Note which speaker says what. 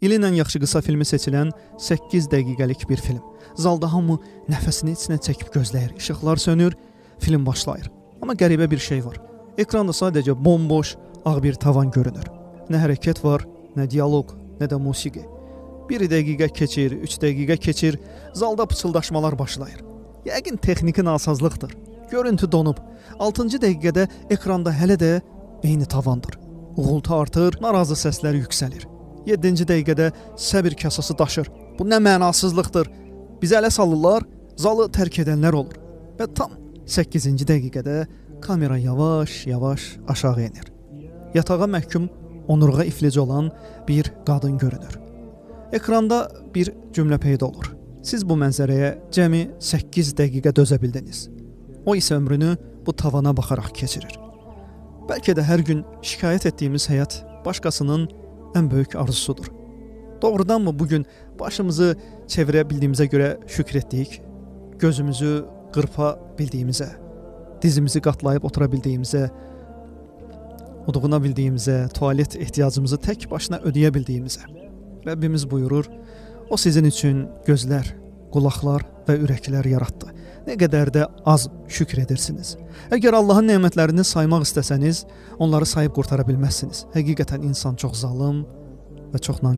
Speaker 1: İlin ən yaxşı qısa filmi seçilən 8 dəqiqəlik bir film. Zalda hamı nəfəsini içinə çəkib gözləyir. İşıqlar sönür, film başlayır. Amma qəribə bir şey var. Ekranda sadəcə bomboş, ağ bir tavan görünür. Nə hərəkət var, nə dialoq, nə də musiqi. 1 dəqiqə keçir, 3 dəqiqə keçir, zalda pıçıldaşmalar başlayır. Yəqin texniki nasazlıqdır. Görüntü donub. 6-cı dəqiqədə ekranda hələ də eyni tavandır. Uğultu artır, narazı səslər yüksəlir. 7-ci dəqiqədə səbir kasası daşır. Bu nə mənasızlıqdır. Bizi ələ salırlar, zalı tərk edənlər olur. Və tam 8-ci dəqiqədə kamera yavaş-yavaş aşağı enir. Yatağa məhkum, onurğa iflici olan bir qadın görünür. Ekranda bir cümlə peyda olur. Siz bu mənzərəyə cəmi 8 dəqiqə dözə bildiniz. O isə ömrünü bu tavana baxaraq keçirir. Bəlkə də hər gün şikayət etdiyimiz həyat başqasının ən böyük arzusudur. Doğrudanmı bugün başımızı çevirə bildiyimizə görə şükür etdik? Gözümüzü qırpa bildiyimizə, dizimizi qatlayıb otura bildiyimizə, udğuna bildiyimizə, tualet ehtiyacımızı tək başına ödəyə bildiyimizə. Rəbbimiz buyurur, o sizin üçün gözlər, qulaqlar və ürəklər yaratdı. Nə qədər də az şükür edirsiniz. Əgər Allahın nemətlərini saymaq istəsəniz, onları sayıb qurtara bilməzsiniz. Həqiqətən insan çox zalım və çox nankör.